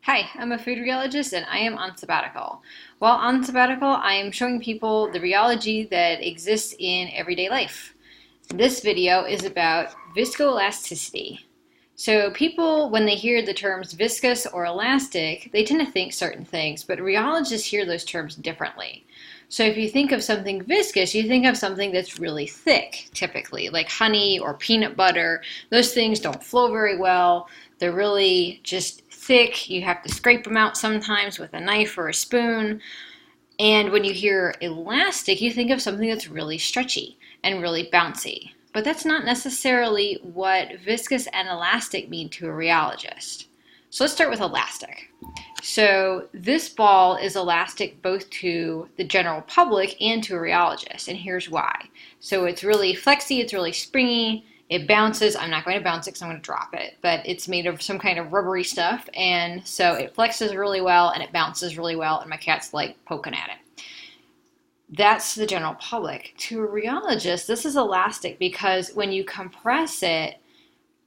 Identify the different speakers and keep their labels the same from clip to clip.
Speaker 1: Hi, I'm a food rheologist and I am on sabbatical. While on sabbatical, I am showing people the rheology that exists in everyday life. This video is about viscoelasticity. So people, when they hear the terms viscous or elastic, they tend to think certain things, but rheologists hear those terms differently. So if you think of something viscous, you think of something that's really thick, typically, like honey or peanut butter. Those things don't flow very well. They're really just thick. You have to scrape them out sometimes with a knife or a spoon. And when you hear elastic, you think of something that's really stretchy and really bouncy. But that's not necessarily what viscous and elastic mean to a rheologist. So let's start with elastic. So this ball is elastic both to the general public and to a rheologist, and here's why. So it's really flexy, it's really springy, it bounces. I'm not going to bounce it because I'm going to drop it, but it's made of some kind of rubbery stuff, and so it flexes really well and it bounces really well, and my cat's like poking at it. That's the general public. To a rheologist, this is elastic because when you compress it,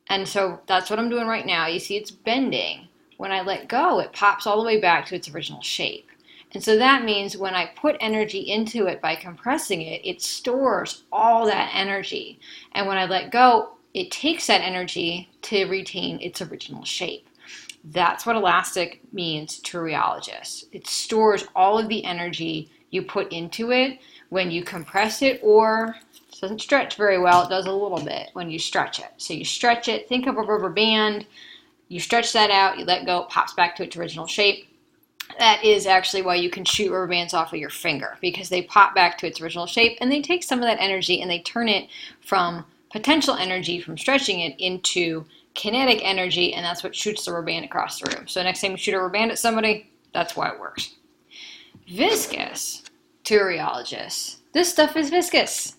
Speaker 1: and so that's what I'm doing right now, you see it's bending. When I let go, it pops all the way back to its original shape. And so that means when I put energy into it by compressing it, it stores all that energy. And when I let go, it takes that energy to retain its original shape. That's what elastic means to a rheologist. It stores all of the energy you put into it when you compress it, or it doesn't stretch very well, it does a little bit when you stretch it. So you stretch it, think of a rubber band, you stretch that out, you let go, it pops back to its original shape. That is actually why you can shoot rubber bands off of your finger, because they pop back to its original shape and they take some of that energy and they turn it from potential energy from stretching it into kinetic energy, and that's what shoots the rubber band across the room. So next time you shoot a rubber band at somebody, that's why it works. Viscous to a rheologist. This stuff is viscous,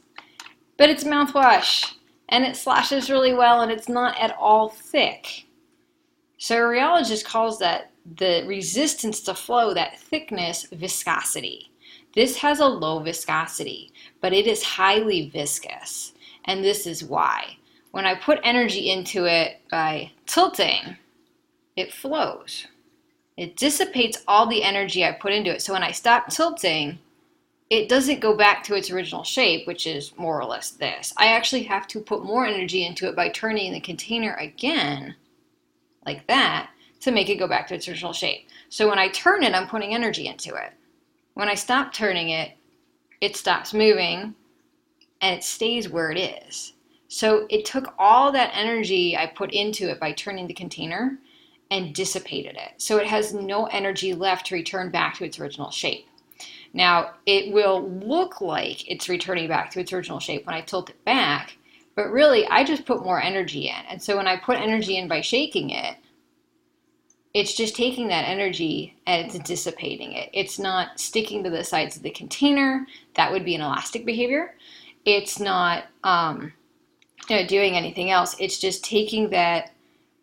Speaker 1: but it's mouthwash and it sloshes really well and it's not at all thick. So a rheologist calls that the resistance to flow, that thickness, viscosity. This has a low viscosity, but it is highly viscous, and this is why. When I put energy into it by tilting, it flows. It dissipates all the energy I put into it. So when I stop tilting, it doesn't go back to its original shape, which is more or less this. I actually have to put more energy into it by turning the container again, like that, to make it go back to its original shape. So when I turn it, I'm putting energy into it. When I stop turning it, it stops moving and it stays where it is. So it took all that energy I put into it by turning the container and dissipated it. So it has no energy left to return back to its original shape. Now, it will look like it's returning back to its original shape when I tilt it back, but really I just put more energy in. And so when I put energy in by shaking it, it's just taking that energy and it's dissipating it. It's not sticking to the sides of the container. That would be an elastic behavior. It's not doing anything else. It's just taking that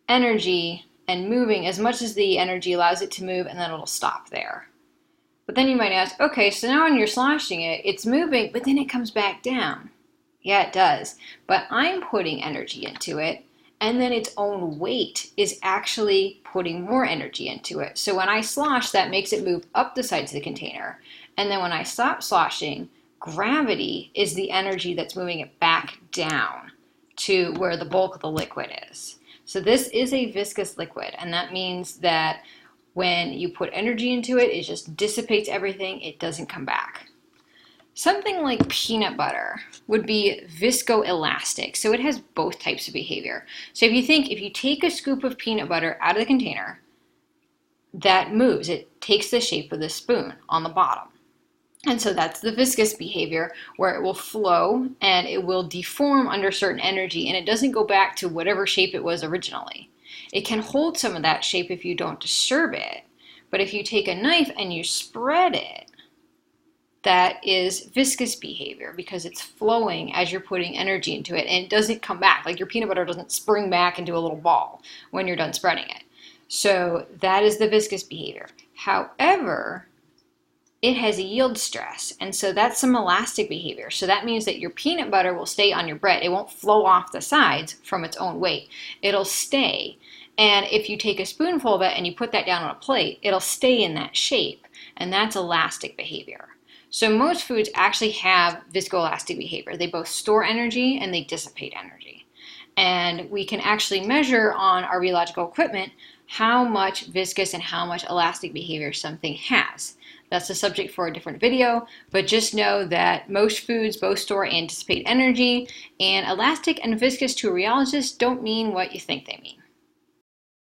Speaker 1: energy and moving as much as the energy allows it to move, and then it'll stop there. But then you might ask, okay, so now when you're sloshing it, it's moving, but then it comes back down. Yeah, it does. But I'm putting energy into it, and then its own weight is actually putting more energy into it. So when I slosh, that makes it move up the sides of the container. And then when I stop sloshing, gravity is the energy that's moving it back down to where the bulk of the liquid is. So this is a viscous liquid, and that means that when you put energy into it, it just dissipates everything, it doesn't come back. Something like peanut butter would be viscoelastic, so it has both types of behavior. So if you take a scoop of peanut butter out of the container, that moves, it takes the shape of the spoon on the bottom. And so that's the viscous behavior, where it will flow and it will deform under certain energy, and it doesn't go back to whatever shape it was originally. It can hold some of that shape if you don't disturb it, but if you take a knife and you spread it, that is viscous behavior because it's flowing as you're putting energy into it, and it doesn't come back. Like your peanut butter doesn't spring back into a little ball when you're done spreading it. So that is the viscous behavior. However, it has a yield stress, and so that's some elastic behavior. So that means that your peanut butter will stay on your bread. It won't flow off the sides from its own weight. It'll stay, And if you take a spoonful of it and you put that down on a plate, it'll stay in that shape, and that's elastic behavior. So most foods actually have viscoelastic behavior. They both store energy and they dissipate energy. And we can actually measure on our rheological equipment how much viscous and how much elastic behavior something has. That's a subject for a different video, but just know that most foods both store and dissipate energy, and elastic and viscous to a rheologist don't mean what you think they mean.